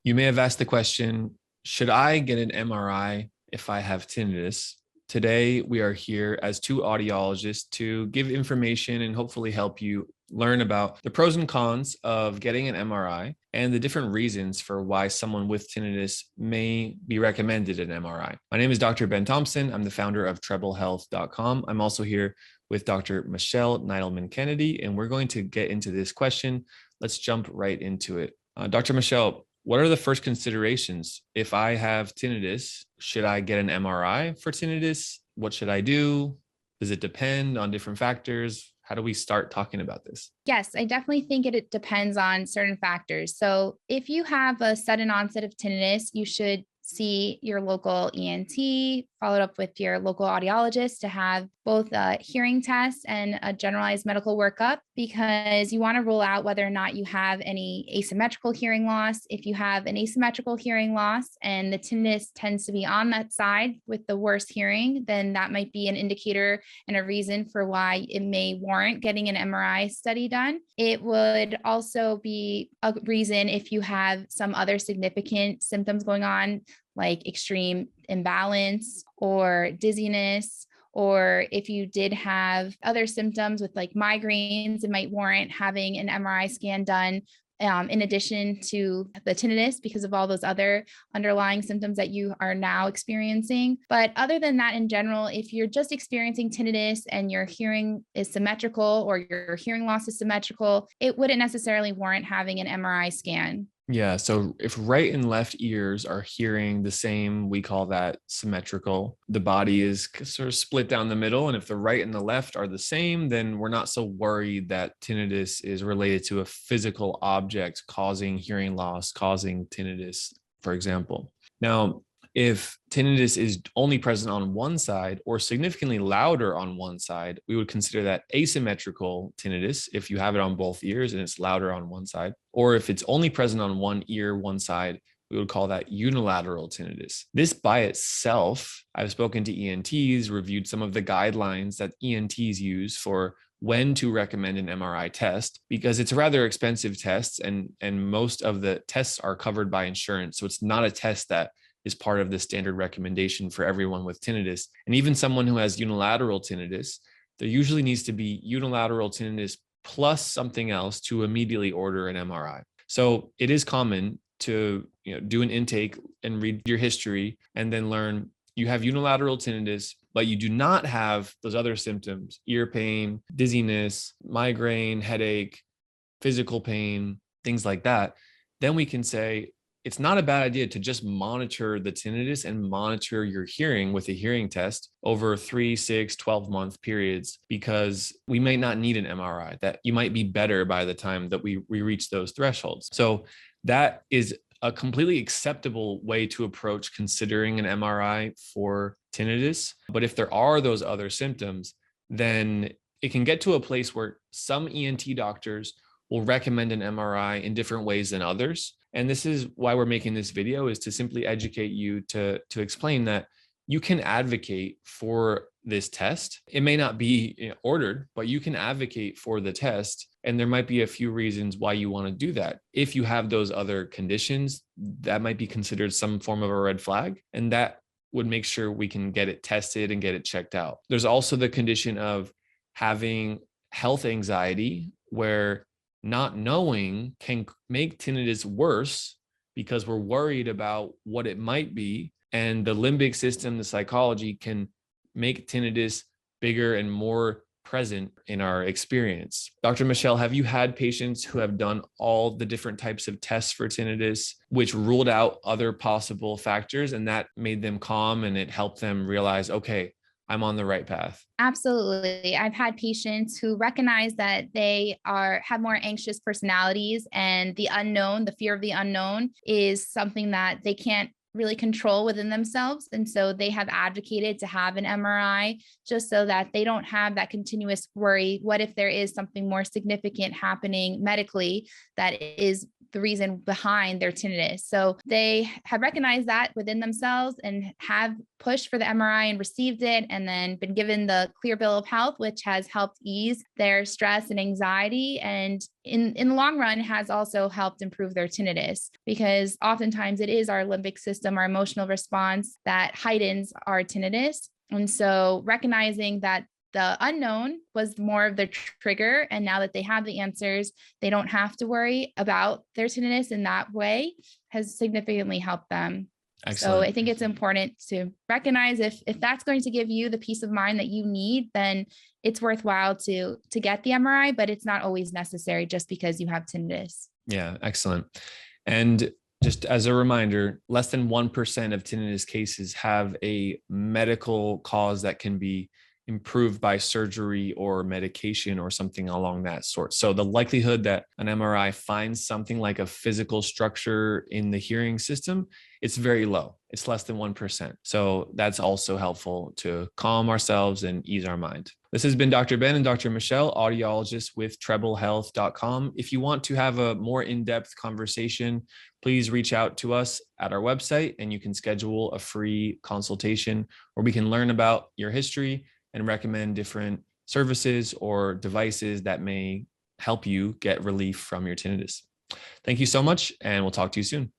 You may have asked the question, should I get an MRI if I have tinnitus? Today, we are here as two audiologists to give information and hopefully help you learn about the pros and cons of getting an MRI and the different reasons for why someone with tinnitus may be recommended an MRI. My name is Dr. Ben Thompson. I'm the founder of TrebleHealth.com. I'm also here with Dr. Michelle Neidleman-Kennedy, and we're going to get into this question. Let's jump right into it. Dr. Michelle, what are the first considerations? If I have tinnitus, should I get an MRI for tinnitus? What should I do? Does it depend on different factors? How do we start talking about this? Yes, I definitely think it depends on certain factors. So if you have a sudden onset of tinnitus, you should see your local ENT, followed up with your local audiologist to have both a hearing test and a generalized medical workup, because you want to rule out whether or not you have any asymmetrical hearing loss. If you have an asymmetrical hearing loss and the tinnitus tends to be on that side with the worst hearing, then that might be an indicator and a reason for why it may warrant getting an MRI study done. It would also be a reason if you have some other significant symptoms going on, like extreme imbalance or dizziness, or if you did have other symptoms with like migraines, it might warrant having an MRI scan done in addition to the tinnitus because of all those other underlying symptoms that you are now experiencing. But other than that, in general, if you're just experiencing tinnitus and your hearing is symmetrical or your hearing loss is symmetrical, it wouldn't necessarily warrant having an MRI scan. Yeah, so if right and left ears are hearing the same, we call that symmetrical. The body is sort of split down the middle. And if the right and the left are the same, then we're not so worried that tinnitus is related to a physical object causing hearing loss, causing tinnitus, for example. Now, if tinnitus is only present on one side or significantly louder on one side, we would consider that asymmetrical tinnitus if you have it on both ears and it's louder on one side. Or if it's only present on one ear, one side, we would call that unilateral tinnitus. This by itself, I've spoken to ENTs, reviewed some of the guidelines that ENTs use for when to recommend an MRI test, because it's a rather expensive test and most of the tests are covered by insurance. So it's not a test that is part of the standard recommendation for everyone with tinnitus. And even someone who has unilateral tinnitus, there usually needs to be unilateral tinnitus plus something else to immediately order an MRI. So it is common to do an intake and read your history and then learn you have unilateral tinnitus, but you do not have those other symptoms: ear pain, dizziness, migraine, headache, physical pain, things like that. Then we can say, it's not a bad idea to just monitor the tinnitus and monitor your hearing with a hearing test over 3, 6, 12-month periods, because we may not need an MRI, that you might be better by the time that we reach those thresholds. So that is a completely acceptable way to approach considering an MRI for tinnitus. But if there are those other symptoms, then it can get to a place where some ENT doctors will recommend an MRI in different ways than others. And this is why we're making this video, is to simply educate you to explain that you can advocate for this test. It may not be ordered, but you can advocate for the test. And there might be a few reasons why you want to do that. If you have those other conditions, that might be considered some form of a red flag. And that would make sure we can get it tested and get it checked out. There's also the condition of having health anxiety, where not knowing can make tinnitus worse because we're worried about what it might be. And the limbic system, the psychology, can make tinnitus bigger and more present in our experience. Dr. Michelle, have you had patients who have done all the different types of tests for tinnitus, which ruled out other possible factors, and that made them calm and it helped them realize, okay, I'm on the right path? Absolutely. I've had patients who recognize that they have more anxious personalities, and the unknown, the fear of the unknown, is something that they can't really control within themselves. And so they have advocated to have an MRI just so that they don't have that continuous worry. What if there is something more significant happening medically that is the reason behind their tinnitus. So they have recognized that within themselves and have pushed for the MRI and received it, and then been given the clear bill of health, which has helped ease their stress and anxiety. And in the long run has also helped improve their tinnitus, because oftentimes it is our limbic system, our emotional response, that heightens our tinnitus. And so recognizing that the unknown was more of the trigger, and now that they have the answers, they don't have to worry about their tinnitus in that way, has significantly helped them. So Excellent. I think it's important to recognize if that's going to give you the peace of mind that you need, then it's worthwhile to get the MRI, but it's not always necessary just because you have tinnitus. Yeah, excellent. And just as a reminder, less than 1% of tinnitus cases have a medical cause that can be improved by surgery or medication or something along that sort. So the likelihood that an MRI finds something like a physical structure in the hearing system, it's very low. It's less than 1%. So that's also helpful to calm ourselves and ease our mind. This has been Dr. Ben and Dr. Michelle, audiologists with TrebleHealth.com. If you want to have a more in-depth conversation, please reach out to us at our website, and you can schedule a free consultation where we can learn about your history and recommend different services or devices that may help you get relief from your tinnitus. Thank you so much, and we'll talk to you soon.